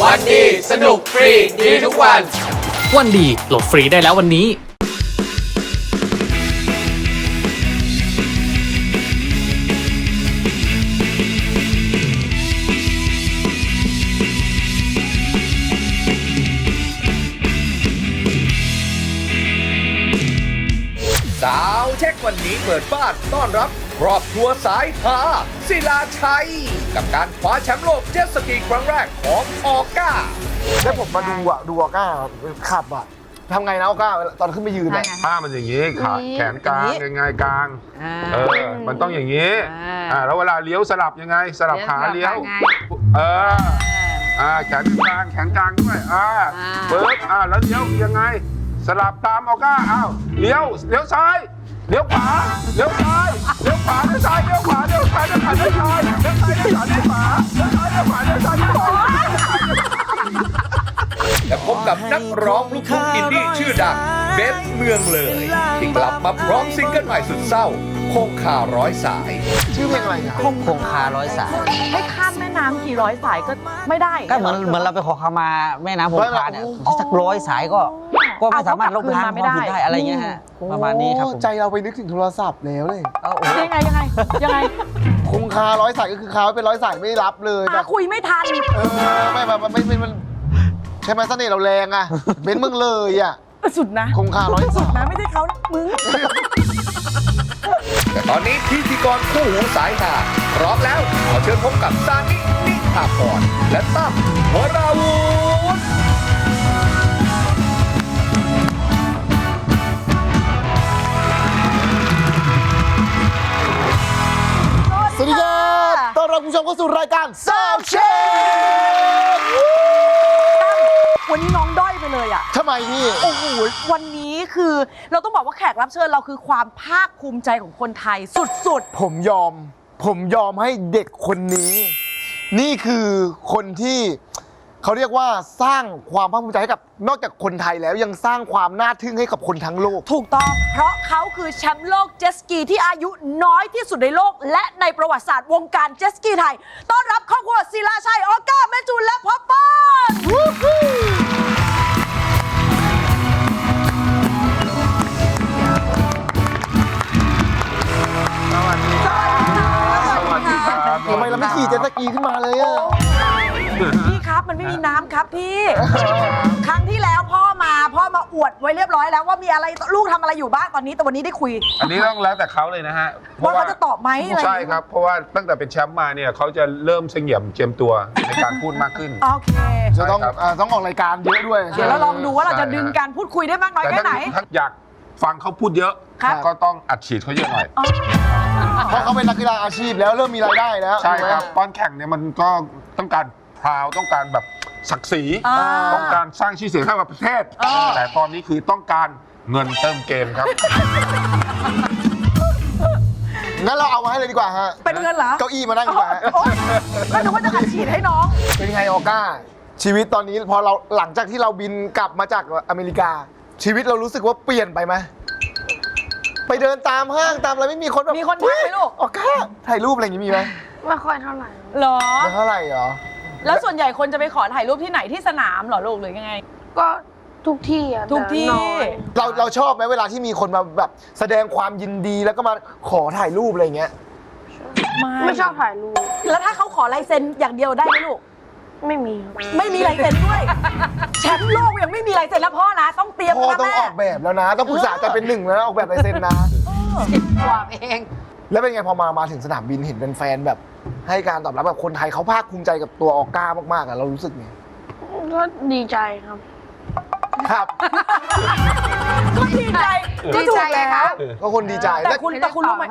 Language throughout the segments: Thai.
วันดีสนุกฟรีดีทุกวันวันดีโหลดฟรีได้แล้ววันนี้สาวเช็ควันนี้เปิดบ้านต้อนรับครอบครัวสายฮาศิลาชัย กับการคว้าแชมป์โลกเจ็ตสกีครั้งแรกของออก้า แล้วผมมาดูออก้าขับอะทำไงนะออก้าตอนขึ้นไปยืนอะ ผ้ามันอย่างนี้ขาแขนกลางยังไงกลางมันต้องอย่างนี้แล้วเวลาเลี้ยวสลับยังไงสลับขาเลี้ยวแขนกลางด้วยปึ๊บแล้วเลี้ยวยังไงสลับตามออก้าเลี้ยวซ้ายเลี้ยวขวาเลี้ยวซ้ายเลี้ยวขวาเลี้ยวซ้ายเลี้ยวขวาเลี้ยวซ้ายเลี้ยวขวาเลี้ยวซ้ายเลี้ยวซ้ายเลี้ยวขวาเลี้ยวขวาเลี้ยวซ้ายเลี้ยวขวาเลี้ยวซ้ายเลี้ยวขวาและพบกับนักร้องลูกทุ่งอินดี้ชื่อดังเบนเมืองเลยที่กลับมาพร้อมซิงเกิลใหม่สุดเศร้าคงคาร้อยสายชื่อเพลงอะไรอะคงคาร้อยสายให้ข้ามแม่น้ำกี่ร้อยสายก็ไม่ได้ก็เหมือนเราไปขอขมาแม่น้ำคงคาเนี่ยสักร้อยสายก็ไม่สามารถลบล้างความผิดได้อะไรเงี้ยฮะประมาณนี้ครับใจเราไปนึกถึงโทรศัพท์แล้วเลยยังไงคงคาร้อยสายก็คือคาไว้เป็นร้อยสายไม่รับเลยแบบคุยไม่ทันไม่มันใช่ไหมเสน่ห์เราแรงอะเบนมึงเลยอะสุดนะคงคาร้อยสุดนะไม่ใช่เขานะมึงแต่ตอนนี้พิธีกรคู่หูสายหาพร้อมแล้วขอเชิญพบกับซานินิพาพรและตั้มวราวุธสวัสดีครับต้อนรับผู้ชมเข้าสู่รายการซาวเชฟวันนี้น้องด้อยไปเลยอะทำไมพี่โอ้โหวันนี้คือเราต้องบอกว่าแขกรับเชิญเราคือความภาคภูมิใจของคนไทยสุดๆผมยอมให้เด็กคนนี้ นี่คือคนที่เขาเรียกว่าสร้างความภาคภูมิใจให้กับนอกจากคนไทยแล้วยังสร้างความน่าทึ่งให้กับคนทั้งโลกถูกต้องเพราะเขาคือแชมป์โลกเจ็ตสกีที่อายุน้อยที่สุดในโลกและในประวัติศาสตร์วงการเจ็ตสกีไทยต้อนรับครอบครัวศิลาชัยออก้าแม่จูนและพ่อป้อนทำไมเราไม่ขี่เจ็ตสกีขึ้นมาเลยอะพี่ครับมันไม่มีน้ำครับพี่ครั้งที่แล้วพ่อมาอวดไว้เรียบร้อยแล้วว่ามีอะไรลูกทำอะไรอยู่บ้างตอนนี้แต่วันนี้ได้คุยอันนี้ต้องแล้วแต่เขาเลยนะฮะว่าเขาจะตอบไหมอะไรใช่ครับเพราะว่าตั้งแต่เป็นแชมป์มาเนี่ยเขาจะเริ่มเสงี่ยมเจียมตัวในการพูดมากขึ้นโอเคจะต้องออกรายการเยอะด้วยเดี๋ยวเราลองดูว่าเราจะดึงการพูดคุยได้มากน้อยแค่ไหนถ้าอยากฟังเขาพูดเยอะก็ต้องอัดฉีดเขาเยอะหน่อยเพราะเขาเป็นนักกีฬาอาชีพแล้วเริ่มมีรายได้แล้วใช่ครับตอนแข่งเนี่ยมันก็ต้องการพราวต้องการแบบศักดิ์ศรีต้องการสร้างชื่อเสียงให้กับประเทศแต่ตอนนี้คือต้องการเงินเติมเกมครับงั้นเราเอามาให้เลยดีกว่าฮะเป็นเงินเหรอเก้าอี้มานั่งดีกว่าก็นึกว่าจะอัดฉีดให้น้องเป็นไงออก้าชีวิตตอนนี้พอเราหลังจากที่เราบินกลับมาจากอเมริกาชีวิตเรารู้สึกว่าเปลี่ยนไปไหมไปเดินตามห้างตามอะไรไม่มีคนแบบมีคนทักไหมลูกออก้าถ่ายรูปอะไรอย่างนี้มีไหมไม่ค่อยเท่าไหร่หรอไม่เท่าไหร่หรอแล้วส่วนใหญ่คนจะไปขอถ่ายรูปที่ไหนที่สนามหรอลูกหรือยังไงก็ทุกที่อะทุกที่เราชอบไหมเวลาที่มีคนมาแบบแสดงความยินดีแล้วก็มาขอถ่ายรูปอะไรเงี้ยไม่ชอบถ่ายรูปแล้วถ้าเขาขอลายเซ็นอย่างเดียวได้ไหมลูกไม่มีลายเซ็นด้วยแชมป์โลกยังไม่มีลายเซ็นแล้วพ่อนะต้องเตรียมพ่อต้องออกแบบแล้วนะต้องปรึกษากันเป็นหนึ่งแล้วออกแบบลายเซ็นนะ10 กว่าเองแล้วเป็นไงพอมาถึงสนามบินเห็นแฟนแบบให้การตอบรับแบบคนไทยเขาภาคภูมิใจกับตัวออก้ามากๆอะเรารู้สึกไงก็ดีใจครับก็ดีใจก็ถูกแล้วก็คนดีใจแต่คุณรู้ไหม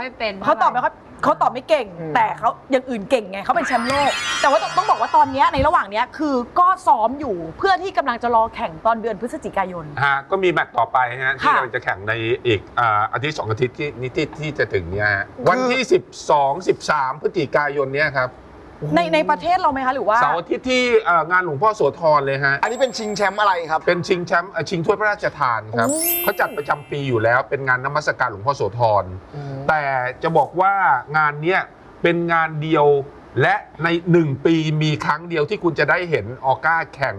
เขาตอบไม่เก่งแต่เขาอย่างอื่นเก่งไงเขาเป็นแชมป์โลกแต่ว่าต้องบอกว่าตอนนี้ในระหว่างนี้คือก็ซ้อมอยู่เพื่อที่กำลังจะรอแข่งตอนเดือนพฤศจิกายนก็มีแมตช์ต่อไปฮะที่เราจะแข่งในอีกอาทิตย์2 อาทิตย์ที่จะถึงเนี้ยวันที่12-13 พฤศจิกายนเนี้ยครับในประเทศเราไหมคะหรือว่าเสาร์อาทิตย์ที่งานหลวงพ่อโสธรเลยฮะอันนี้เป็นชิงแชมป์อะไรครับเป็นชิงแชมป์ชิงถ้วยพระราชทานครับเขาจัดประจำปีอยู่แล้วเป็นงานนมัสการหลวงพ่อโสธรแต่จะบอกว่างานเนี้ยเป็นงานเดียว และใน1 ปีมีครั้งเดียวที่คุณจะได้เห็นออก้าแข่ง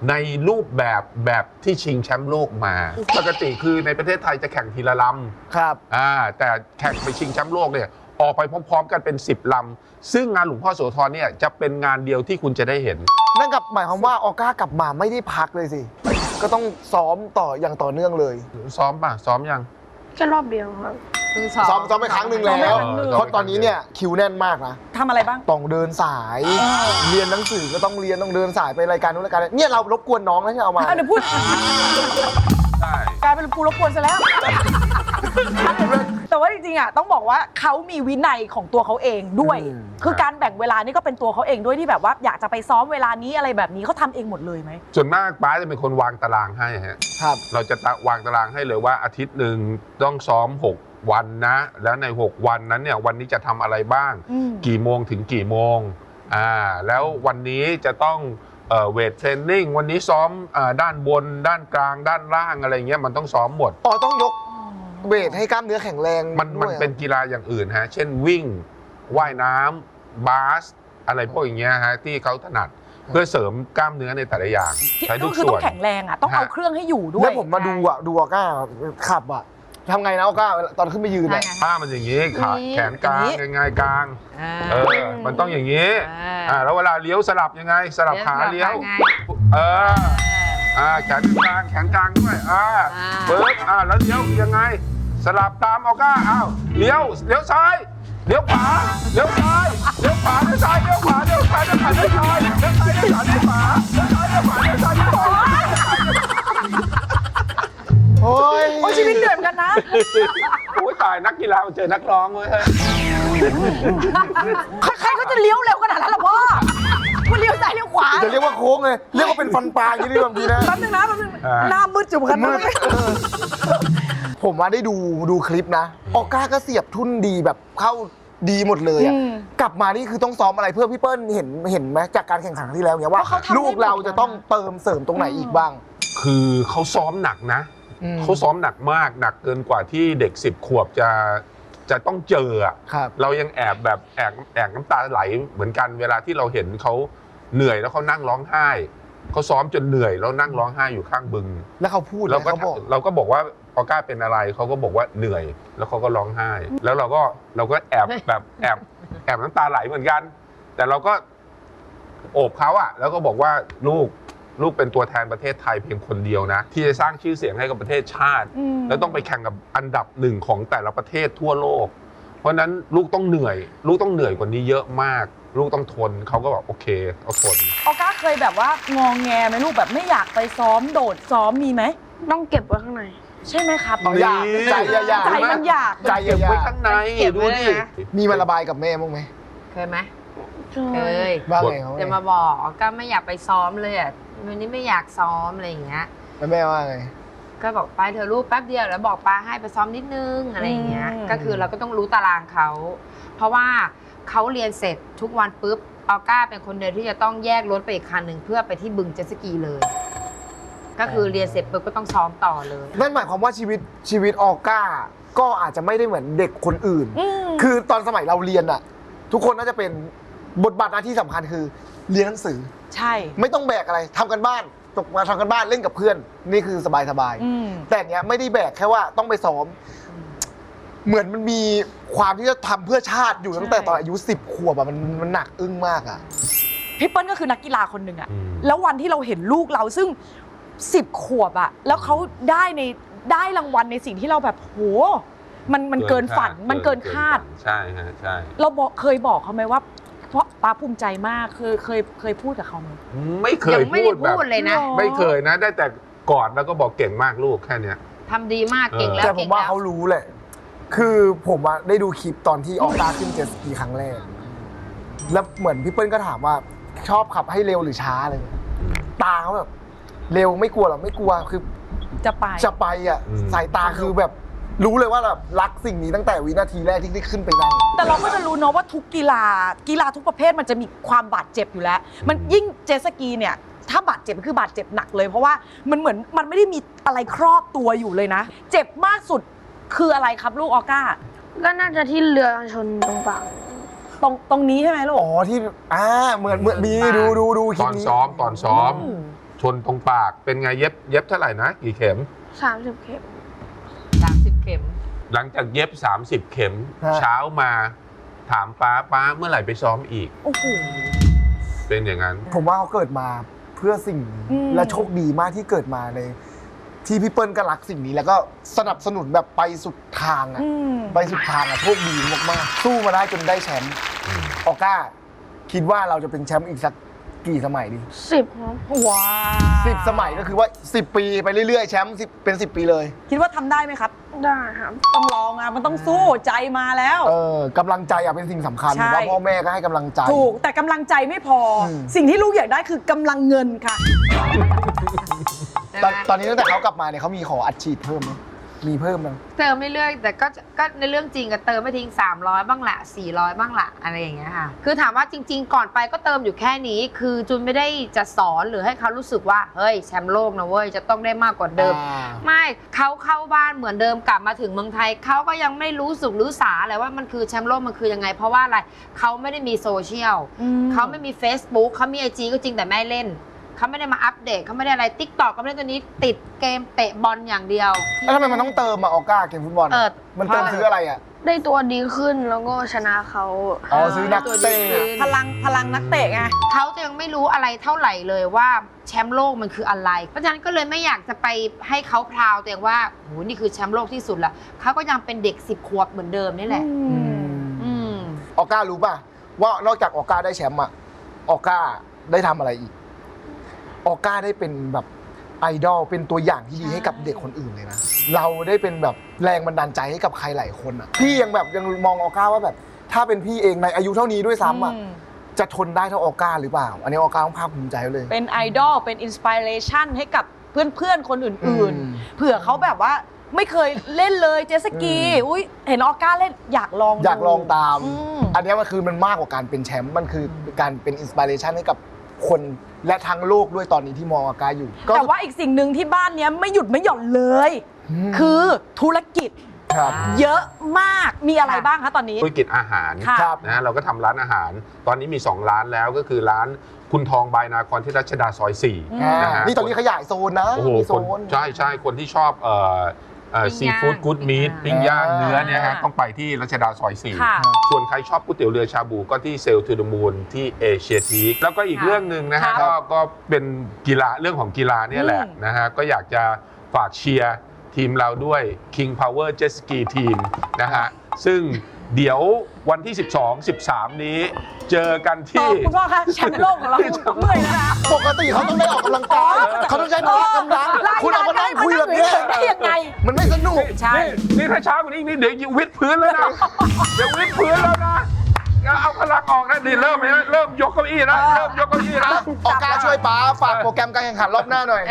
ในรูปแบบที่ชิงแชมป์โลกมาปกติคือในประเทศไทยจะแข่งทีละลำ ครับ แต่แข่งไปชิงแชมป์โลกเนี่ยออกไปพร้อมๆกันเป็น10 ลำซึ่งงานหลวงพ่อโสธรเนี่ยจะเป็นงานเดียวที่คุณจะได้เห็น นั่นกับหมายความว่าออก้ากลับมาไม่ได้พักเลยสิ ก็ต้องซ้อมต่ออย่างต่อเนื่องเลย ซ้อมป่ะซ้อมยัง แค่รอบเดียวครับ ซ้อมไปครั้งหนึ่งแล้ว เพราะตอนนี้เนี่ยคิวแน่นมากนะ ทำอะไรบ้าง ต้องเดินสาย เรียนหนังสือก็ต้องเรียนต้องเดินสายไปรายการนู้นรายการนี้เนี่ยเรารบกวนน้องนะที่เอามา เดี๋ยวพูด ใช่ กลายเป็นกูรบกวนซะแล้ว แต่ว่าจริงๆอ่ะต้องบอกว่าเขามีวินัยของตัวเขาเองด้วย คือการแบ่งเวลานี่ก็เป็นตัวเขาเองด้วยที่แบบว่าอยากจะไปซ้อมเวลานี้อะไรแบบนี้เขาทำเองหมดเลยไหม ส่วนมากป้าจะเป็นคนวางตารางให้ฮะ ครับ เราจะวางตารางให้เลยว่าอาทิตย์หนึ่งต้องซ้อม6 วันนะ แล้วใน6 วันนั้นเนี่ยวันนี้จะทำอะไรบ้าง กี่โมงถึงกี่โมงแล้ววันนี้จะต้องเวทเทรนนิ่งวันนี้ซ้อมด้านบนด้านกลางด้านล่างอะไรเงี้ยมันต้องซ้อมหมด อ๋อต้องยกเวทให้กล้ามเนื้อแข็งแรง มัน ด้วย เป็นกีฬาอย่างอื่นฮะเช่นวิ่งว่ายน้ำบาสอะไรพวกอย่างเงี้ยฮะที่เขาถนัดเพื่อเสริมกล้ามเนื้อในแต่ละอย่าง ที่ ใช้ทุ ก็ ก คือ ส่ ต้อ วน งแข็งแรงอ่ะต้องเอาเครื่องให้อยู่ด้วย แล้วผมมาดูออก้าขับอ่ะทำไงนะออก้าตอนขึ้นไปยืนอ่ะ ถ้ามันอย่างนี้ขาแขนกลางยังไงกลางมันต้องอย่างนี้แล้วเวลาเลี้ยวสลับยังไงสลับขาเลี้ยวแขนกลางแขนกลางด้วยเบิร์ดแล้วเลี้ยวยังไงสลับตามออก้าเลี้ยวซ้ายเลี้ยวขวาเลี้ยวซ้ายเลี้ยวขวาเลี้ยวซ้ายเลี้ยวขวาเลี้ยวซ้ายเลี้ยวขวาเลี้ยวซ้ายเลี้ยวซ้ายเลี้ยวขวาเลี้ยวขวาเลี้ยวซ้ายเลี้ยวขวาเลี้ยวซ้ายเลี้ยวขวา โอ้ย โอ้ยชีวิตเหนื่อยเหมือนกันนะ โอ้ยตายนักกีฬาเจอนักร้องเว้ย ใครเขาจะเลี้ยวเร็วขนาดนั้นล่ะพ่อมันเลี้ยวซ้ายเลี้ยวขวา จะเรียกว่าโค้งเลยเรียกว่าเป็นฟันปลาอย่างนี้ดีบางทีนะ แป๊บนึงนะหน้ามืดจุ่มกันนะ ผมมาได้ดูคลิปนะออก้าก็เสียบทุ่นดีแบบเข้าดีหมดเลยอ่ะกลับมานี่คือต้องซ้อมอะไรเพื่อพี่เปิ้ลเห็นไหมจากการแข่งขันครั้งที่แล้วเนี่ยว่าลูกเราจะต้องเติมเสริมตรงไหนอีกบ้าง คือเขาซ้อมหนักนะเขาซ้อมหนักมากหนักเกินกว่าที่เด็ก10 ขวบจะต้องเจออ่ะ ครับ เรายังแอบน้ำตาไหลเหมือนกันเวลาที่เราเห็นเขาเหนื่อยแล้วเขานั่งร้องไห้เขาซ้อมจนเหนื่อยแล้วนั่งร้องไห้อยู่ข้างบึง แล้วเขาพูด เราก็ เขาบอก เราก็บอกว่าออก้าเป็นอะไรเขาก็บอกว่าเหนื่อยแล้วเขาก็ร้องไห้ แล้วเราก็แอบแบบแอบน้ำตาไหลเหมือนกัน แต่เราก็โอบเขาอะแล้วก็บอกว่าลูกเป็นตัวแทนประเทศไทยเพียงคนเดียวนะที่จะสร้างชื่อเสียงให้กับประเทศชาติ แล้วต้องไปแข่งกับอันดับ1ของแต่ละประเทศทั่วโลก เพราะนั้นลูกต้องเหนื่อยกว่านี้เยอะมาก ลูกต้องทนเขาก็บอกโอเคเอาทน ออก้าเคยแบบว่างองแงไหมลูกแบบไม่อยากไปซ้อมโดดซ้อมมีไหม ต้องเก็บไว้ข้างใน ใช่ไหมครับ อยากใจอยาก ใจมันอยาก ใจ เก็บ อยา ไว้ ก ข้างใน เก็บ ดู ไว้ ดิ เลยนะ มีมาระบายกับแม่บ้างไหม เคยไหมเคย บ้างไงเขา จะมาบอกก็ไม่อยากไปซ้อมเลยอ่ะวันนี้ไม่อยากซ้อมอะไรอย่างเงี้ย แล้วแม่ว่าไง ก็บอกไปเธอะลูกแป๊บเดียวแล้วบอกป้าให้ไปซ้อมนิดนึงอะไรอย่างเงี้ย ก็คือเราก็ต้องรู้ตารางเขา เพราะว่าเขาเรียนเสร็จทุกวันปุ๊บออก้าเป็นคนเดียวที่จะต้องแยกรถไปอีกคันหนึ่งเพื่อไปที่บึงเจ็ตสกีเลย ก็คือเรียนเสร็จปุ๊บก็ต้องซ้อมต่อเลย นั่นหมายความว่าชีวิตออก้าก็อาจจะไม่ได้เหมือนเด็กคนอื่น คือตอนสมัยเราเรียนอะทุกคนน่าจะเป็นบทบาทหน้าที่สำคัญคือเรียนหนังสือ ใช่ ไม่ต้องแบกอะไรทำกันบ้านตกมาทำกันบ้านเล่นกับเพื่อน นี่คือสบายๆแต่อันเนี้ยไม่ได้แบกแค่ว่าต้องไปซ้อม เหมือนมันมีความที่จะทำเพื่อชาติอยู่ตั้งแต่ตอนอายุ10 ขวบอะมันหนักอึ้งมากอะ พี่เปิ้ลก็คือนักกีฬาคนหนึ่งอะแล้ววันที่เราเห็นลูกเราซึ่ง10 ขวบอะแล้วเขาได้รางวัลในสิ่งที่เราแบบโหมันเกินฝันมันเกินคาด ใช่ฮะใช่ เราเคยบอกเขาไหมว่า เพราะป้าภูมิใจมากเคยพูดกับเขาไหม ไม่เค ยั ย งไม่ พู ได้ ดแบบ พูดเลยนะ ไม่เคยนะได้แต่กอดแล้วก็บอกเก่งมากลูกแค่เนี้ย ทำดีมากเก่งแล้ว แต่ผ เก่ ม ง ว่า แล้ว เขารู้แหละ คือผมอะได้ดูคลิปตอนที่ออกตาขึ้นเจ็ตสกีครั้งแรก แล้วเหมือนพี่เปิ้ลก็ถามว่าชอบขับให้เร็วหรือช้าอะไรเงี้ยตาเขาแบบเร็วไม่กลัวหรอไม่กลัวคือ จะไป จะไปอ่ะสายตาคือแบบรู้เลยว่าแบบรักสิ่งนี้ตั้งแต่วินาทีแรกที่ได้ขึ้นไปนั่ง แต่เราก็จะรู้เนาะว่าทุกกีฬาทุกประเภทมันจะมีความบาดเจ็บอยู่แล้ว มันยิ่งเจ็ตสกีเนี่ยถ้าบาดเจ็บคือบาดเจ็บหนักเลยเพราะว่ามันเหมือนมันไม่ได้มีอะไรครอบตัวอยู่เลยนะ เจ็บมากสุดคืออะไรครับลูกออก้า ก็น่าจะที่เรือชนตรงฝั่ง ตรงนี้ใช่ไหมลูก อ๋อที่เหมือนมีดูค ต ลิป อน นี้ ซ้อมชนตรงปากเป็นไงเย็บเท่าไหร่นะกี่เข็ม 30 เข็ม 30 เข็ม หลังจากเย็บ 30 เข็ม ฮะ เช้ามาถามป้าเมื่อไหร่ไปซ้อมอีก โอ้โห เป็นอย่างนั้น ผมว่าเขาเกิดมาเพื่อสิ่งนี้ อืม และโชคดีมากที่เกิดมาในที่พี่เปิ้ลก็รักสิ่งนี้ แล้วก็สนับสนุนแบบไปสุดทางอะ อืม ไปสุดทางอะโชคดีมากๆสู้มาได้จนได้แชมป์ออก้าคิดว่าเราจะเป็นแชมป์อีกสักกี่สมัยดี 10 ครับ ว้า 10 สมัยก็คือว่า 10 ปีไปเรื่อยๆแชมป์10เป็น 10 ปีเลย คิดว่าทำได้ไหมครับ ได้ครับ ต้องลองมันต้องสู้ใจมาแล้ว กำลังใจอะเป็นสิ่งสำคัญ ใช่ ว่าพ่อแม่ก็ให้กำลังใจ ถูกแต่กำลังใจไม่พออ ม สิ่งที่ลูกอยากได้คือกำลังเงินค่ะ ตอนนี้ตั้งแต่เขากลับมาเนี่ยเขามีขออัดฉีดเพิ่มไหมมีเพิ่มไหม เติมเรื่อยๆแต่ก็ในเรื่องจริงก็เติมไม่ทิ้ง300บ้างละ400บ้างละอะไรอย่างเงี้ยค่ะคือถามว่าจริง ๆ ก่อนไปก็เติมอยู่แค่นี้ คือจุนไม่ได้จะสอนหรือให้เขารู้สึกว่าเฮ้ยแชมป์โลกนะเว้ยจะต้องได้มากกว่าเดิม ไม่เขาเข้าบ้านเหมือนเดิมกลับมาถึงเมืองไทยเขาก็ยังไม่รู้สึกรู้สาอะไรว่ามันคือแชมป์โลกมันคือยังไง เพราะว่าอะไรเขาไม่ได้มีโซเชียล อืม เขาไม่มี Facebook เขามี IG ก็จริงแต่ไม่เล่นเขาไม่ได้มาอัปเดตเขาไม่ได้อะไร TikTok ก็ไม่ได้ตัวนี้ติดเกมเตะบอลอย่างเดียว แล้วทำไมมันต้องเติมมาออก้าเกมฟุตบอล มันเติมซื้ออะไรอ่ะ ได้ตัวดีขึ้นแล้วก็ชนะเขา ซื้อนักเตะ พลังนักเตะไง เขาจะยังไม่รู้อะไรเท่าไหร่เลยว่าแชมป์โลกมันคืออะไร เพราะฉะนั้นก็เลยไม่อยากจะไปให้เขาพราวตัวเองว่าโหนี่คือแชมป์โลกที่สุดละเขาก็ยังเป็นเด็ก10 ขวบเหมือนเดิมนี่แหละ อืม ออก้ารู้ป่ะว่านอกจากออก้าได้แชมป์อ่ะออก้าได้ทำอะไรอีกออก้าได้เป็นแบบไอดอลเป็นตัวอย่างที่ดีให้กับเด็กคนอื่นเลยนะเราได้เป็นแบบแรงบันดาลใจให้กับใครหลายคนอ่ะพี่ยังมองออก้าว่าแบบถ้าเป็นพี่เองในอายุเท่านี้ด้วยซ้ำอ่ะจะทนได้เท่าออก้าหรือเปล่า อันนี้ออก้าต้องภาคภูมิใจเลย เป็นไอดอลเป็นอินสปิเรชันให้กับเพื่อนๆ คนอื่นๆ เผื่อเขาแบบว่าไม่เคยเล่นเลยเจตสกีอุ้ยเห็นออก้าเล่นอยากลอง อยากลองตาม อืม อันนี้มันมากกว่าการเป็นแชมป์มันคือการเป็นอินสปิเรชันให้กับคนและทั้งโลกด้วยตอนนี้ที่มองออก้าอยู่ก็ แต่ว่าอีกสิ่งหนึ่งที่บ้านเนี้ยไม่หยุดไม่หย่อนเลย คือธุรกิจ ครับ เยอะมากมีอะไรบ้างคะตอนนี้ ธุรกิจอาหาร ค่ะ ครับ นะเราก็ทำร้านอาหาร ตอนนี้มี 2 ร้านแล้วก็คือร้านคุณทองบายนาครที่รัชดาซอย4นะฮะ นี่ตอนนี้ขยายโซนนะ โอ้โห มีโซ คน น ใช่คนที่ชอบซี ปิ้งย่าง ฟู้ดกู๊ดมีทปิ้งย่าง อ่า เนื้อเนี่ยฮะต้องไปที่รัชดาซอย ค่ะ 4 ส่วนใครชอบก๋วยเตี๋ยวเรือชาบูก็ที่เซลทูดมูลที่เอเชียทีคแล้วก็อีก ค่ะ เรื่องหนึ่งนะฮะ ครับ ก็เป็นกีฬาเรื่องของกีฬาเนี่ยแหละนะฮะก็อยากจะฝากเชียร์ทีมเราด้วย King Power Jet Ski Team นะฮะซึ่งเดี๋ยววันที่ 12-13 นี้เจอกัน ต่อ ที่ คุณพ่อคะแชมป์โลกของเราเมื่อยแล้วนะ ปกติเขาต้องได้ออกกำลังกายเขาต้องใช้พละกำลังคุณเอามานั่งคุยแบบนี้ ได้ยังไง มันไม่สนุก ใช่ นี่ถ้าช้ากว่านี้อีกนิดเดี๋ยววิดพื้นแล้วนะ เดี๋ยววิดพื้นแล้วนะเอาพลังออกนะนี่เริ่มไหมเริ่มยกเก้าอี้แล้วเริ่มยกเก้าอี้แล้ว ออกการช่วยป๋าฝากโปรแกรมการแข่งขันรอบหน้าหน่อย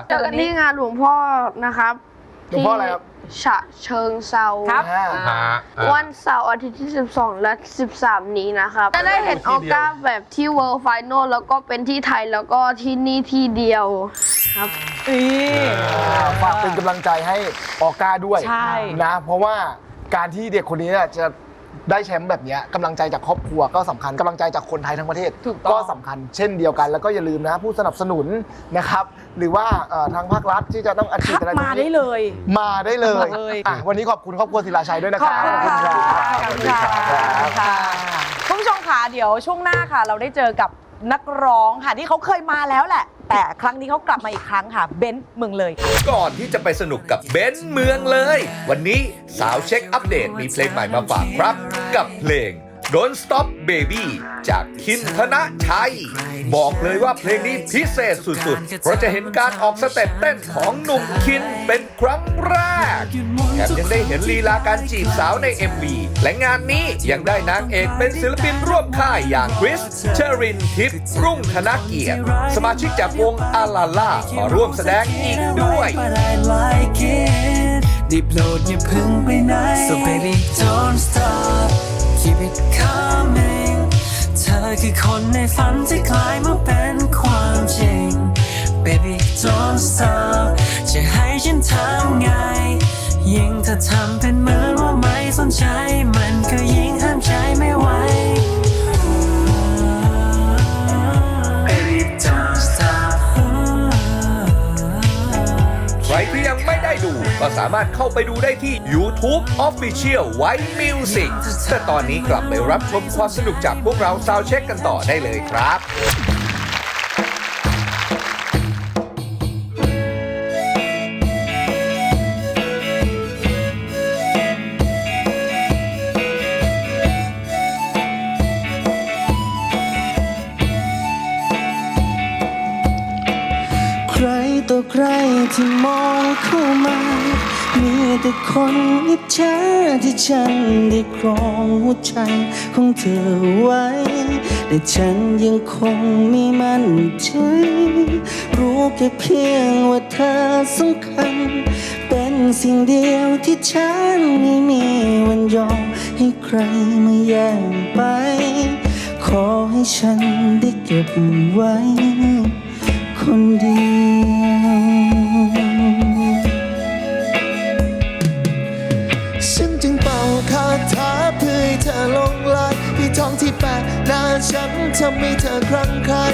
เจอกันที่งานหลวงพ่อนะครับ หลวงพ่ออะไรครับ ที่ฉะเชิงเซา ครับ วันเสาร์อาทิตย์ที่ 12 และ 13 นี้นะครับ จะได้เห็นออก้าแบบที่ World Final แล้วก็เป็นที่ไทยแล้วก็ที่นี่ที่เดียวครับ ฝากเป็นกำลังใจให้ออก้าด้วย ใช่ นะเพราะว่าการที่เด็กคนนี้จะได้แชมป์แบบนี้กำลังใจจากครอบครัวก็สำคัญกำลังใจจากคนไทยทั้งประเทศ ถูกต้อง ก็สำคัญเช่นเดียวกัน แล้วก็อย่าลืมนะผู้สนับสนุนนะครับหรือว่าทางภาครัฐที่จะต้องอัดฉีดอะไร มาได้เลย มาได้เลย มาเลย วันนี้ขอบคุณครอบครัวศิลาชัยด้วยนะครับ ขอบคุณค่ะ ขอบคุณครับ คุณผู้ชมค่ะเดี๋ยวช่วงหน้าค่ะ เราได้เจอกับนักร้องค่ะที่เขาเคยมาแล้วแหละ แต่ครั้งนี้เขากลับมาอีกครั้งค่ะเบนซ์เมืองเลยค่ะ ก่อนที่จะไปสนุกกับเบนซ์เมืองเลย วันนี้สาวเช็คอัปเดตมีเพลงใหม่มาฝากครับ กับเพลง Don't Stop Baby จากคินธนชัย บอกเลยว่าเพลงนี้พิเศษสุดๆ เพราะจะเห็นการออกสเต็ปเต้นของหนุ่มคินเป็นครั้งแรก แถมยังได้เห็นลีลาการจีบสาวใน MV และงานนี้ยังได้นางเอกเป็นศิลปินร่วมค่ายอย่างคริสเชอรินทิพย์รุ่งธนเกียรติ สมาชิกจากวงอาลาล่ามาร่วมแสดงอีกด้วย ได้โปรดอย่าพึ่งไปไหน So baby don't stop keep it coming เธอคือคนในฝันที่กลายมาเป็นความจริง Baby don't stop จะให้ฉันทำไง ยิ่งเธอทำเป็นเหมือนว่าไม่สนใจ มันก็ยิ่งห้ามใจไม่ไหว ก็สามารถเข้าไปดูได้ที่ YouTube Official White Music แต่ตอนนี้กลับไปรับชมความสนุกจากพวกเราซาวด์เช็คกันต่อได้เลยครับ ใครต่อใครที่มองเข้ามา มีแต่คนอิจฉาที่ฉันได้ครองหัวใจของเธอไว้ แต่ฉันยังคงไม่มั่นใจ รู้แค่เพียงว่าเธอสำคัญ เป็นสิ่งเดียวที่ฉันไม่มีวันยอมให้ใครมาแย่งไป ขอให้ฉันได้เก็บไว้คนเดียวฉันจึงเป่าคาถาเพื่อให้เธอหลงไหลที่ท้องที่แปะหน้าฉันทำให้เธอคลั่งไคล้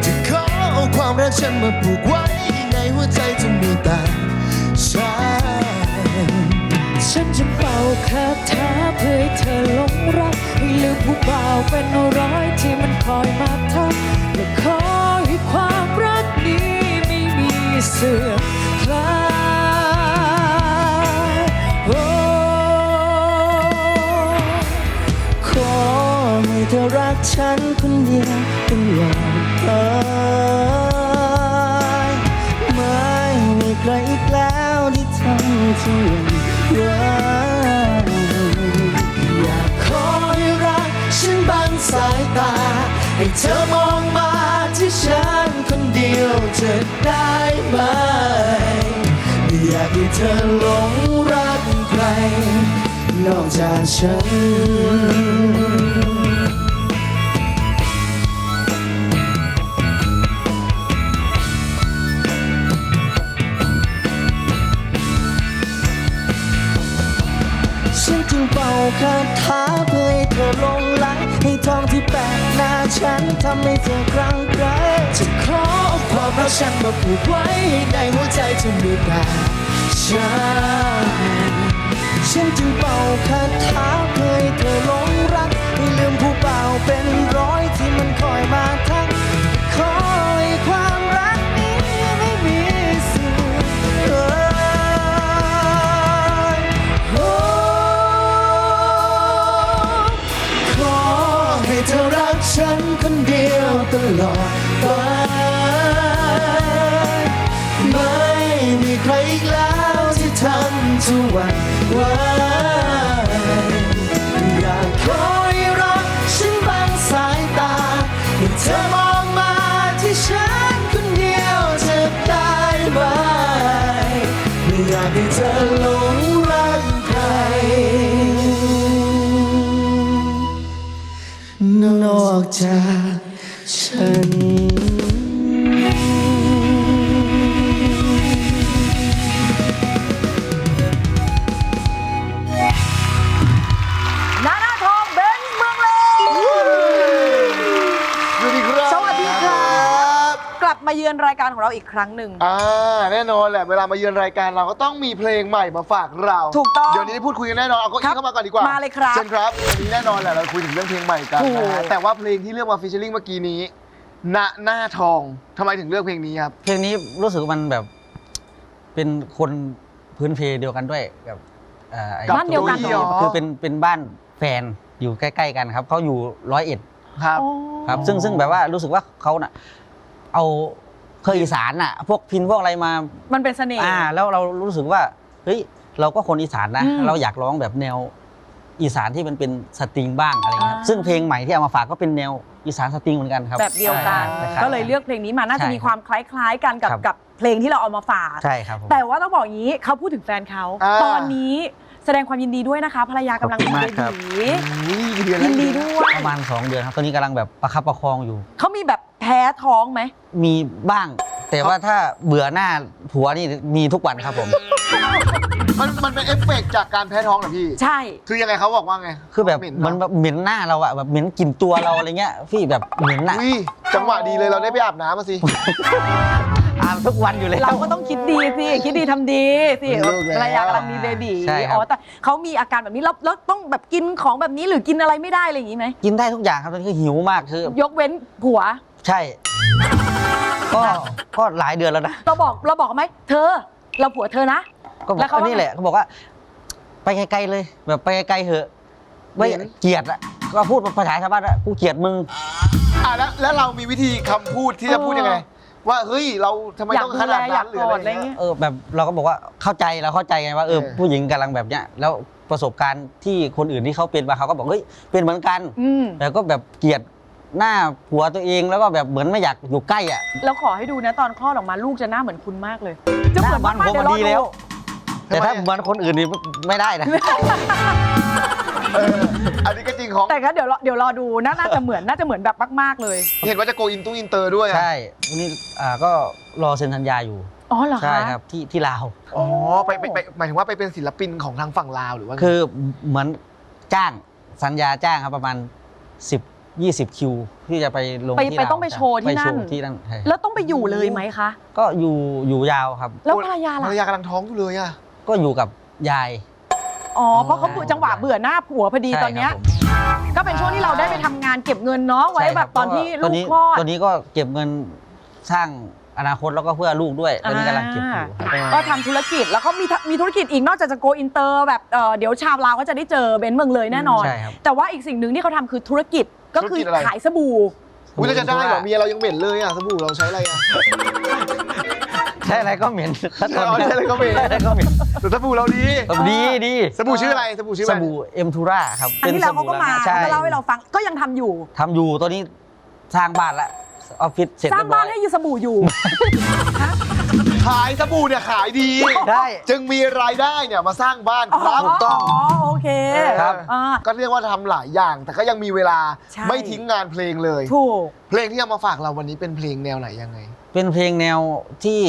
จะขอเอาความรักฉันมาผูกไว้ในหัวใจจะมีแต่ฉันจะเป่าคาถาเพื่อให้เธอหลงรักให้ลืมผู้บ่าวเป็นร้อยที่มันคอยมาทักและขอให้ความรักนี้ไม่มีเสื่อมคลายขอให้เธอรักฉันคนเดียวตลอดไปไม่มีใครอีกแล้วที่ทำฉันรักอยากขอให้รักฉันบังสายตาให้เธอมองมาที่ฉันคนเดียวจะได้ไหมไม่อยากให้เธอหลงรักใครนอกจากฉันฉันจึงเป่าคาถาเพื่อให้เธอหลงไหลให้ทองที่แปะหน้าฉันทำให้เธอคลั่งไคล้จะขอเอาความรักฉันมาผูกไว้ในหัวใจจะมีแต่ฉันจึงเป่าคาถาเพื่อให้เธอหลงรักให้ลืมผู้บ่าวเป็นร้อยที่มันคอยมาทักขอให้ความรักนี้ไม่มีเสื่อมขอให้เธอรักฉันคนเดียวตลอดไปไม่มีใครอีกแล้วที่ทำทุกวันอยากขอให้รักฉันบังสายตาให้เธอมองมาที่ฉันคนเดียวจะได้ไหมไม่อยากให้เธอหลงรักใครนอกจากฉันนานาทองเบนซ์เมืองเลย สวัสดีครับ สวัสดีครับ กลับมาเยือนรายการของเราอีกครั้งหนึ่ง แน่นอนแหละเวลามาเยือนรายการเราก็ต้องมีเพลงใหม่มาฝากเรา ถูกต้อง เดี๋ยวนี้ได้พูดคุยกันแน่นอนเอาเก็อีเข้ามาก่อนดีกว่า มาเลยครับ เชิญครับวันนี้แน่นอนแหละเราคุยถึงเรื่องเพลงใหม่กัน ถูก นะฮะแต่ว่าเพลงที่เลือกมาฟีเจอริ่งเมื่อกี้นี้ณหน้าทองทำไมถึงเลือกเพลงนี้ครับ เพลงนี้รู้สึกว่ามันแบบเป็นคนพื้นเพเดียวกันด้วยกับไอ้ บ้านเดียวกันเหรอ คือเป็นบ้านแฟนอยู่ใกล้ๆกันครับเขาอยู่101 ครับ ครับซึ่งแบบว่ารู้สึกว่าเขาน่ะเอาเคยอีสานน่ะพวกพินพวกอะไรมา มันเป็นเสน่ห์ แล้วเรารู้สึกว่าเฮ้ยเราก็คนอีสานนะ อืม เราอยากร้องแบบแนวอีสานที่มันเป็นสตริงบ้างอะไรเงี้ยครับซึ่งเพลงใหม่ที่เอามาฝากก็เป็นแนวอีสานสตริงเหมือนกันครับ แบบเดียวกัน ใช่ครับ ก็เลยเลือกเพลงนี้มาน่าจะ ใช่ มีความคล้ายๆกันกับ ครับ กับเพลงที่เราเอามาฝาก ใช่ครับผม แต่ว่าต้องบอกอย่างนี้เขาพูดถึงแฟนเขา ตอนนี้แสดงความยินดีด้วยนะคะภรรยากำลังมีเบบี เดือนแร ยิ ก นดีด้วย ประมาณ2 เดือนครับตอนนี้กำลังแบบประคับประคองอยู่ เขามีแบบแพ้ท้องไหม มีบ้าง แต่ว่าถ้าเบื่อหน้าผัวนี่มีทุกวันครับผม มันเป็นเอฟเฟกต์จากการแพ้ท้องเหรอพี่ ใช่ คือยังไงเขาบอกว่าไง คือแบบ เหม็น มันแบบเหม็นหน้าเราอะแบบเหม็นกลิ่นตัวเราอะไรเงี้ยพี่แบบเหม็นอะ อุ้ยจังหวะดีเลยเราได้ไปอาบน้ำมาสิ อาบทุ ทุกวันอยู่แล้ว เราก็ต้องคิดดีสิคิดดีทำดีสิ มีลูกแล้ว ภรรยากำลังมีเบบี ใช่ครับ อ๋อแต่เขามีอาการแบบนี้แล้วต้องแบบกินของแบบนี้หรือกินอะไรไม่ได้อะไรอย่างนี้ไหม กินได้ทุกอย่างครับตอนนี้คือหิวมากคือย กเว้นผัว ใช่ ก็หลายเดือนแล้วนะ เราบอกเขาไหมเธอเราผัวเธอนะ ก็บอก แล้วเขาว่า อันนี้แหละเขาบอกว่า ไปไกลๆเลย แบบไปไกลๆเหอะไม่เกลียดอะก็พูดภาษาชาวบ้านอะกูเกลียดมึง แล้วเรามีวิธีคำพูดที่จะพูดยังไง ว่าเฮ้ยเราทำไม อยาก ต้อง ดู ข แล นาด อยา นั้ ก นหรื ก อ อ อะ ด ไร อะไร เงี้ย เงี้ย แบบเราก็บอกว่าเข้าใจไงว่าผู้หญิงกำลังแบบเนี้ยแล้วประสบการณ์ที่คนอื่นที่เขาเป็นมาเขาก็บอกเฮ้ยเป็นเหมือนกัน อืม แต่ก็แบบเกลียดหน้าผัวตัวเองแล้วก็แบบเหมือนไม่อยากอยู่ใกล้อ่ะ แล้วขอให้ดูนะตอนคลอดออกมาลูกจะหน้าเหมือนคุณมากเลย จะเหมือน หน้า มาก ผม ๆเดี๋ยวรอ ดี ดู แล้ว แต่ถ้า ทำไมอะ เหมือนคนอื่นนี่ไม่ได้นะ อันนี้ก็จริงของ แต่ก็เดี๋ยวรอดูน่าจะเหมือนแบบมากๆเลย เห็นว่าจะโกอินอินเตอร์ด้วยอะ ใช่นี่ก็รอเซ็นสัญญาอยู่ อ๋อเหรอคะ ใช่ครับที่ลาว อ๋อไปหมายถึงว่าไปเป็นศิลปินของทางฝั่งลาวหรือว่าไง คือเหมือนจ้างสัญญาจ้างครับประมาณ10-20 คิวที่จะไปลง ไป ที่ ไป ลาว ต้องไปโชว์ที่นั่น ไปโชว์ที่นั่นใช่ แล้วต้องไปอยู่เลยไหมคะ ก็อยู่ยาวครับ แล้วภรรยา ภร ล่ะ รยากำลังท้องอยู่เลยอะ ก็อยู่กับยาย อ๋อเพราะเขาจังหวะเบื่อหน้าผัวพอดี ใช่ ตอนเนี้ย ครับผม ก็เป็นช่วงที่เราได้ไปทำงานเก็บเงินเนาะไว้ ใช่ค แบ รั บตอนที่ เพ ลู ราะ ก ว่า คลอด ตอนนี้ก็เก็บเงินสร้างอนาคตแล้วก็เพื่อลูกด้วย ตอนนี้กำลังเก็บอยู่ ก็ทำธุรกิจแล้วก็มีธุรกิจอีกนอกจากจะโกอินเตอร์แบบเดี๋ยวชาวลาวก็จะได้เจอเบนซ์เมืองเลยแน่นอน ใช่ครับ แต่ว่าอีกสิ่งหนึ่งที่เขาทำคือธุรกิจก็คือขายสบู่ อุ้ยเราจะได้เหรอเมียเรายังเหม็นเลยอะสบู่เราใช้อะไรอะ ใช่อะไรก็เหม็น เอาใช่อะไรก็เหม็น ใช่อะไรก็เหม็น แต่สบู่เราดี ดี สบู่ชื่ออะไรสบู่ชื่อ ส อะไร บู่เอ็มทูราครับ อันที่แล้วเขาก็มา ใช่ เขาก็เล่าให้เราฟังก็ยังทำอยู่ ทำอยู่ตอนนี้สร้างบ้านละออฟฟิศเสร็จ สร้า เรี ง ยบร้ บ้า อน ย ให้ยูสบู่อยู่ ขายสบู่เนี่ยขายดี ได้ จึงมีรายได้เนี่ยมาสร้างบ้านครับ ถูกต้อง โอเค ครับ อ่า ก็เรียกว่าทำหลายอย่าง แต่ก็ยังมีเวลา ใช่ ไม่ทิ้งงานเพลงเลย ถูก เพลงที่เอามาฝากเราวันนี้เป็นเพลงแนวไหนยังไง เป็นเพลงแนวที่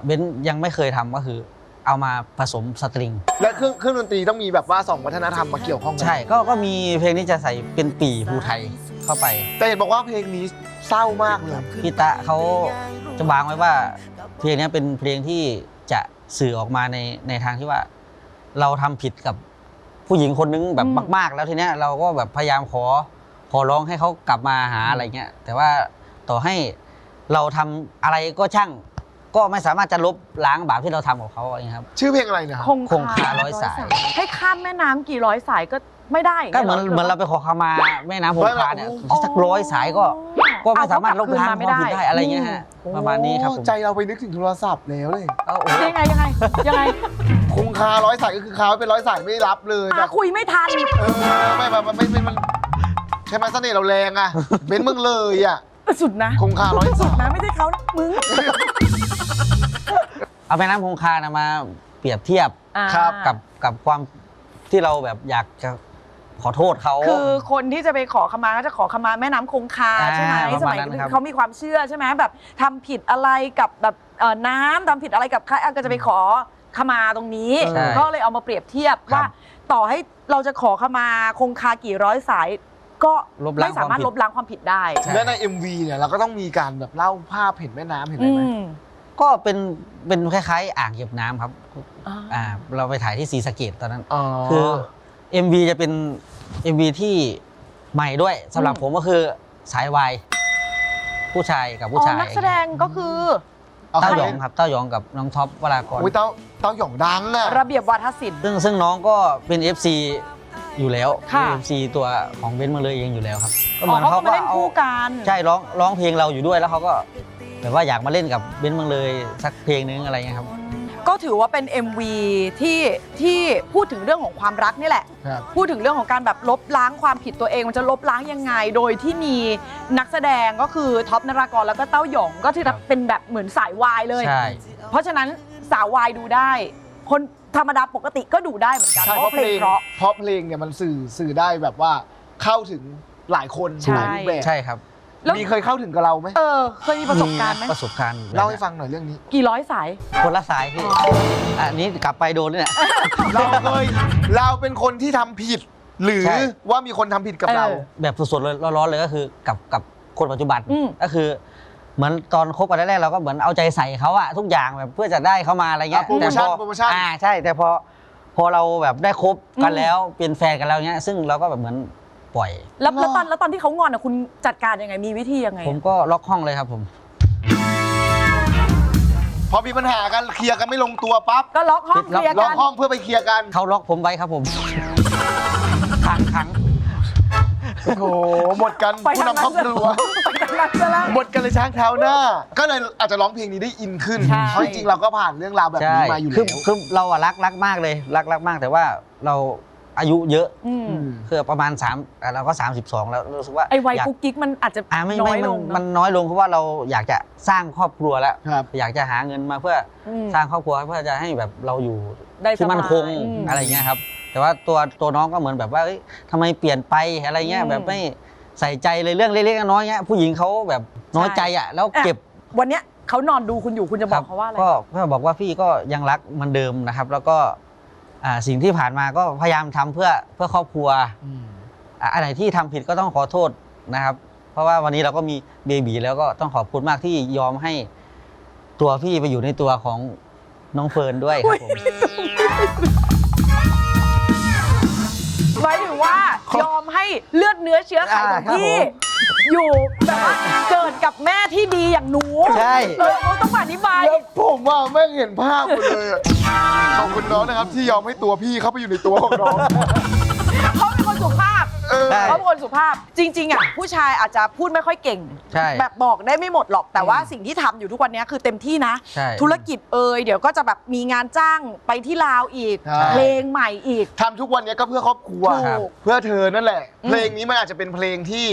เบนซ์ยังไม่เคยทำก็คือ เอามาผสมสตริง และเครื่องดนตรีต้องมีแบบว่า2วัฒนธรรมมาเกี่ยวข้องกัน ใช่ก็มีเพลงที่จะใส่เป็นปีภูไทยเข้าไป แต่เห็นบอกว่าเพลงนี้เศร้ามากเลย พี่ตะเขาจะวางไว้ว่าเพลงนี้เป็นเพลงที่จะสื่อออกมาในทางที่ว่า เราทำผิดกับผู้หญิงคนนึงแบบมาก ๆ แล้วทีเนี้ยเราก็แบบพยายามขอร้องให้เขากลับมาหาอะไรเงี้ยแต่ว่าต่อให้เราทำอะไรก็ช่าง ก็ไม่สามารถจะลบล้างบาปที่เราทำกับเขาอะไรเงี้ยครับ ชื่อเพลงอะไรนะครับ คงคาร้อยสาย ให้ข้ามแม่น้ำกี่ร้อยสายก็ไม่ได้ ก็เหมือนเราไปขอขมาแม่น้ำคงคาเนี่ยสัก100 สายก็ไม่สามารถลบล้างความผิดได้อะไรเงี้ยฮะประมาณนี้ครับผม ใจเราไปนึกถึงโทรศัพท์แล้วเลย โอ้โห ยังไง คงคาร้อยสายก็คือคาไว้เป็น100 สายไม่รับเลยแบบ คุยไม่ทัน ไม่มันใช่ไหมเสน่ห์เราแรงอะเบ้นมึงเลยอะ สุดนะ คงคาร้อย สุ สา ด ย นะไม่ใช่เขานะมึง เอาแม่น้ำคงคานะมาเปรียบเทียบ ครับ กับความที่เราแบบอยากจะขอโทษเขา คือคนที่จะไปขอขมาก็จะขอขมาแม่น้ำคงคาใช่ไหม ประ ส มา มั ณ ย นั้นครับ เขามีความเชื่อใช่ไหมแบบทำผิดอะไรกับแบบน้ำทำผิดอะไรกับใครก็จะไปขอขมาตรงนี้ ใช่ ก็เลยเอามาเปรียบเทียบ ครับ ว่าต่อให้เราจะขอขมาคงคากี่ร้อยสาย ก็ ลบล้าง ไม่สามารถ ความผิด ลบล้างความผิดได้ ใช่ และใน MV เนี่ยเราก็ต้องมีการแบบเล่าภาพเห็นแม่น้ำเห็นอะไรไหม ก็เป็นคล้ายๆ อ่างเก็บน้ำครับเราไปถ่ายที่ศรีสะเกษตอนนั้น อ๋อ คือ MV จะเป็น MV ที่ใหม่ด้วยสำหรับผมก็คือสายวายผู้ชายกับผู้ชาย นักแสดงก็คือ เต้าหยองครับเต้าหยองกับน้องท็อปวรากร อุ้ยเต้าหย่องดังอะ ระเบียบวาทศิลป์ ซึ่งน้องก็เป็น FC อยู่แล้ว ค่ะ เป็น FC ตัวของเบนซ์มาเลยเองอยู่แล้วครับก็ อ๋อเขาก็มาเล่นคู่กัน ใช่ร้องเพลงเราอยู่ด้วยแล้วเขาก็แบบว่าอยากมาเล่นกับเบนซ์มาเลยสักเพลงนึงอะไรเงี้ยครับ ก็ถือว่าเป็น MV ที่พูดถึงเรื่องของความรักนี่แหละ ครับ พูดถึงเรื่องของการแบบลบล้างความผิดตัวเองมันจะลบล้างยังไง โดยที่มีนักแสดงก็คือท็อปนรากรแล้วก็เต้าหยองก็ที่เป็นแบบเหมือนสายวายเลย ใช่ เพราะฉะนั้นสาววายดูได้ คนธรรมดาปกติก็ดูได้เหมือนกัน ใช่ เพ เพ ราะ ราะ เพ เพ ล ล ง ง เพราะ เพราะเพลงเนี่ยมันสื่อได้แบบว่าเข้าถึงหลายคน ใช่ หลายรูปแบบ ใช่ครับ แล้ว มีเคยเข้าถึงกับเราไหม เคยมีประสบการณ์ไหม ประสบการณ์อยู่ เล่าให้ฟังหน่อยเรื่องนี้ กี่ร้อยสาย คนละสายพี่อันนี้กลับไปโดนเนี่ย เราเป็นคนที่ทำผิด หรือ ใช่ ว่ามีคนทำผิดกับเรา เออ แบบสดๆเลยร้อนๆเลยก็คือกับคนปัจจุบัน อืม ก็คือ เหมือนตอนคบกันแรกๆเราก็เหมือนเอาใจใส่เขาอะทุกอย่างแบบเพื่อจะได้เขามาอะไรเงี้ย โปรโมชั่นโปรโมชั่น ใช่แต่พอเราแบบได้คบกันแล้วเป็นแฟนกันแล้วเงี้ยซึ่งเราก็แบบเหมือนปล่อย แล้วตอนที่เขางอนอ่ะคุณจัดการยังไงมีวิธียังไง ผมก็ล็อกห้องเลยครับผม พอมีปัญหากันเคลียร์กันไม่ลงตัวปั๊บ ก็ล็อกห้องเคลียร์ ล็อ กั ก น ห้องเพื่อไปเคลียร์กัน เขาล็อกผมไว้ครับผม ขัง โอ้โหหมดกัน ไป ผู้ ทาง นำคร นั้ อน บครัว ไปทางนั้นซะแล้ว หมดกันเลยช้างเท้าหน้า ก็เลยอาจจะร้องเพลงนี้ได้อินขึ้น ใช่ เพราะจริงๆเราก็ผ่านเรื่องราวแบบ ใช่ นี้มาอยู่ คือ แล้ว คือเราอะรักมากเลยรักมากแต่ว่าเราอายุเยอะ อืม คือประมาณ3เราก็32แล้วรู้สึกว่า ไอ้วัย อยาก กุ๊กกิ๊กมันอาจจะ ไม่ น้อย มั ล น ง มัน เนาะ น้อยลงเพราะว่าเราอยากจะสร้างครอบครัวแล้ว ครับ อยากจะหาเงินมาเพื่ออ ม สร้างครอบครัวเพื่อจะให้แบบเราอยู่ ได้ ที่มั่นคง สบาย อะไรเงี้ยครับ แต่ว่าตัวน้องก็เหมือนแบบว่าเอ้ยทำไมเปลี่ยนไปอะไรเงี้ย อืม แบบไม่ใส่ใจเลยเรื่องเล็กๆน้อยๆเงี้ยผู้หญิงเขาแบบน้อยใจอ่ะแล้วเก็บ วันเนี้ยเขานอนดูคุณอยู่คุณจะบอกเขาว่าอะไร ก็บอกว่าพี่ก็ยังรักเหมือนเดิมนะครับ แล้วก็สิ่งที่ผ่านมาก็พยายามทำเพื่อครอบครัวอะไรที่ทำผิดก็ต้องขอโทษนะครับ เพราะว่าวันนี้เราก็มีเบบีแล้วก็ต้องขอบคุณมากที่ยอมให้ตัวพี่ไปอยู่ในตัวของน้องเฟิร์นด้วยครับผม หมายถึงว่ายอมให้เลือดเนื้อเชื้อไขของพี่ อยู่แบบว่าเกิดกับแม่ที่ดีอย่างหนู ใช่ เขาต้องอธิบาย แล้วผมว่าแม่งเห็นภาพหมดเลยอะขอบคุณน้องนะครับที่ยอมให้ตัวพี่เข้าไปอยู่ในตัวของน้อง เขาเป็นคนสุภาพ ใช่ เขาเป็นคนสุภาพ จริง ๆอ่ะผู้ชายอาจจะพูดไม่ค่อยเก่ง ใช่ แบบบอกได้ไม่หมดหรอกแต่ว่าสิ่งที่ทำอยู่ทุกวันนี้คือเต็มที่นะ ใช่ ธุรกิจเดี๋ยวก็จะแบบมีงานจ้างไปที่ลาวอีก ใช่ เพลงใหม่อีก ทำทุกวันนี้ก็เพื่อครอบครัว ถูก เพื่อเธอนั่นแหละ เพลงนี้มันอาจจะเป็นเพลงที่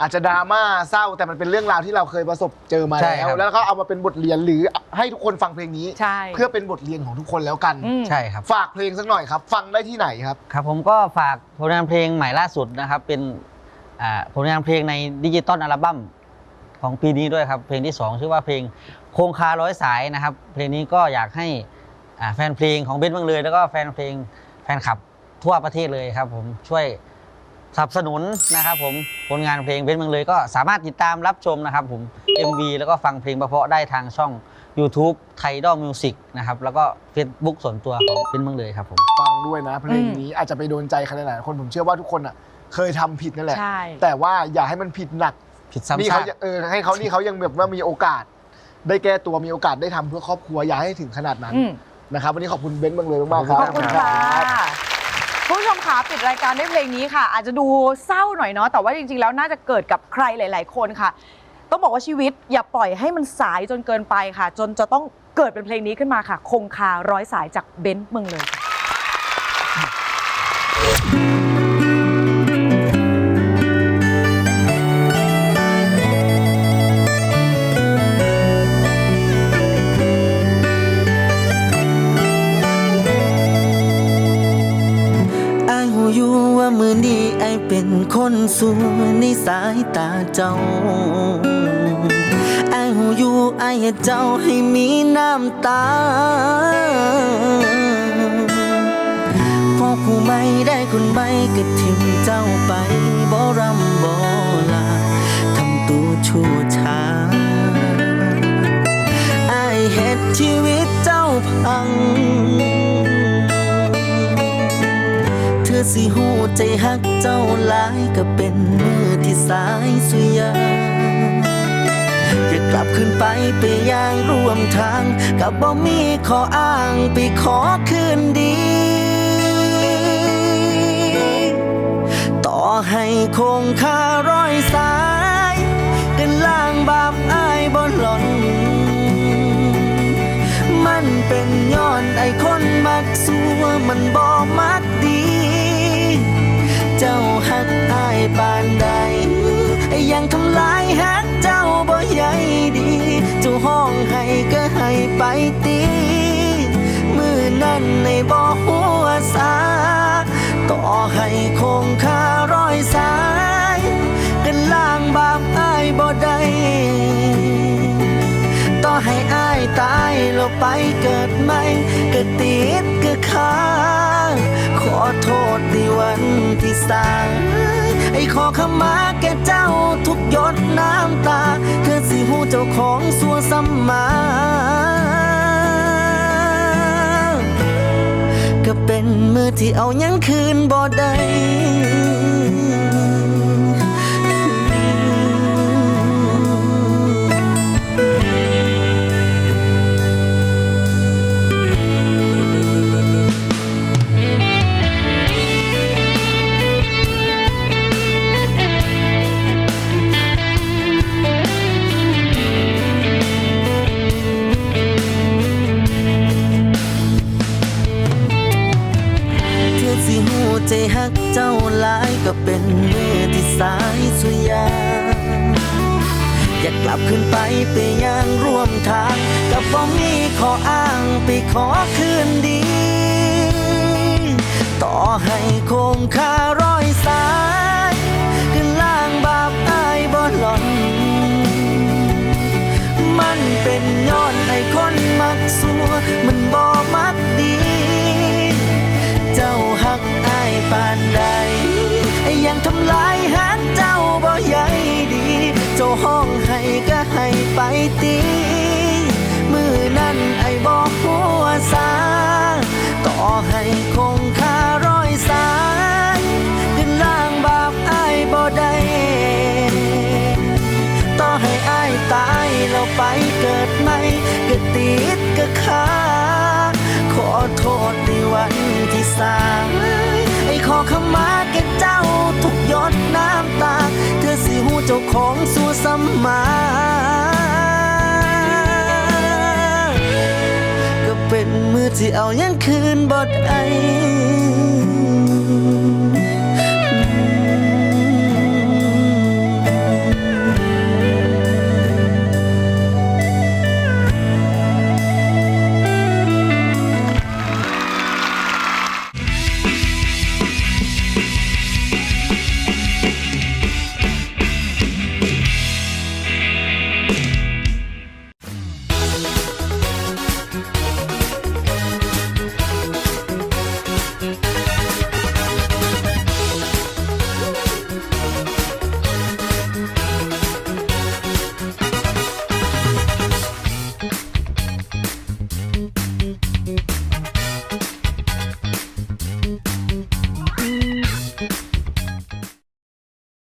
อาจจะดราม่าเศร้าแต่มันเป็นเรื่องราวที่เราเคยประสบเจอมา ใช่ แล้ว ครับ แล้วก็เอามาเป็นบทเรียนหรือให้ทุกคนฟังเพลงนี้ ใช่ เพื่อเป็นบทเรียนของทุกคนแล้วกัน อืม ใช่ครับ ฝากเพลงสักหน่อยครับ ฟังได้ที่ไหนครับ ครับผมก็ฝากผลงานเพลงใหม่ล่าสุดนะครับ เป็นผลงานเพลงในดิจิตอลอัลบั้มของปีนี้ด้วยครับ เพลงที่ 2 ชื่อว่าเพลงโคงคาร้อยสายนะครับ เพลงนี้ก็อยากให้แฟนเพลงของเบนซ์เมืองเลย แล้วก็แฟนเพลงแฟนคลับทั่วประเทศเลยครับผมช่วยสนับสนุนนะครับผมผลงานเพลงเบนซ์เมืองเลยก็สามารถติดตามรับชมนะครับผม MV แล้วก็ฟังเพลงเพราะๆได้ทางช่อง YouTube Tidal Music นะครับแล้วก็ Facebook ส่วนตัวของเบนซ์เมืองเลยครับผม ฟังด้วยนะเพลงนี้อาจจะไปโดนใจใครหลายๆคนผมเชื่อว่าทุกคนอ่ะเคยทำผิดนั่นแหละ ใช่ แต่ว่าอย่าให้มันผิดหนัก ผิดซ้ำ นี่ ซา เขา ก ให้เขานี่เขายังแบบว่ามีโอกาส ได้แก้ตัวมีโอกาสได้ทำเพื่อครอบครัวอย่าให้ถึงขนาดนั้น อืม นะครับวันนี้ขอบคุณเบนซ์เมืองเลยมากๆครับ ขอบคุณค่ะคุณผู้ชมขาปิดรายการด้วยเพลงนี้ค่ะ อาจจะดูเศร้าหน่อยเนาะแต่ว่าจริงๆแล้วน่าจะเกิดกับใครหลาย ๆ คนค่ะ ต้องบอกว่าชีวิตอย่าปล่อยให้มันสายจนเกินไปค่ะ จนจะต้องเกิดเป็นเพลงนี้ขึ้นมาค่ะ คงคาร้อยสายจากเบนซ์เมืองเลยค่ะ อายหูอยู่ว่ามือนี้ไอายเป็นคนสูในสายตาเจ้าอายหูอยู่อายเฮ็ดเจ้าให้มีน้ำตาพอผู้ไม่ได้คนใบก็ทิ้งเจ้าไปบ่รำบ่ลาทำตัวชั่วช้าอายเฮ็ดชีวิตเจ้าพังเธอสิหูใจฮักเจ้าหลายก็เป็นมือที่สายสุยาอยากกลับขึ้นไปอย่างร่วมทางกับบ่มีข้ออ้างไปขอคืนดี ต่อให้คงคาร้อยสายเดินล่างบาปอายบ่หล่นมันเป็นย้อนไอ้คนมักสัวมันบ่มักดี เจ้าหักอายปานใดยังทำลายหักเจ้าบ่ใหญ่ดีเจ้าห้องให้ก็ให้ไปตีมือนั้นในบ่หัวสาต่อให้คงคาร้อยสายกันล่างบาปอายบ่ได้ต่อให้อายตายล แล้วไปเกิดใหม่ก็ติดก็ค้างขอโทษในวันที่สร้างไอ้ขอขมาแก่เจ้าทุกหยดน้ำตาเธอสิหูเจ้าของสัวซ้ำมาก็เป็นมือที่เอายังคืนบ่ได้ใจฮักเจ้าหลายก็เป็นมือที่สายสุดยางอยากกลับขึ้นไปย่างร่วมทางกับบ่มีข้ออ้างไปขอคืนดีต่อให้คงคารอยสายขึ้นล่างบาปอายบ่หล่อนมันเป็นย้อนไอ้คนมักสัวมันบ่มักดีเจ้าหักอายปานใดยังทำลายหักเจ้าบ่ใหญ่ดีเจ้าห้องให้ก็ให้ไปตีมือนั้นไอ้บ่หัวสาต่อให้คงคารอยสายขึ้นล่างบาปอายบ่ได้ต่อให้อายตายแล้วไปเกิดใหม่ก็ติดก็ค้าขอโทษในวันที่สร้างไอ้ขอขมาแก่เจ้าทุกหยดน้ำตาเธอสิหูเจ้าของสัวซ้ำมาก็เป็นมือที่เอายังคืนบ่ได้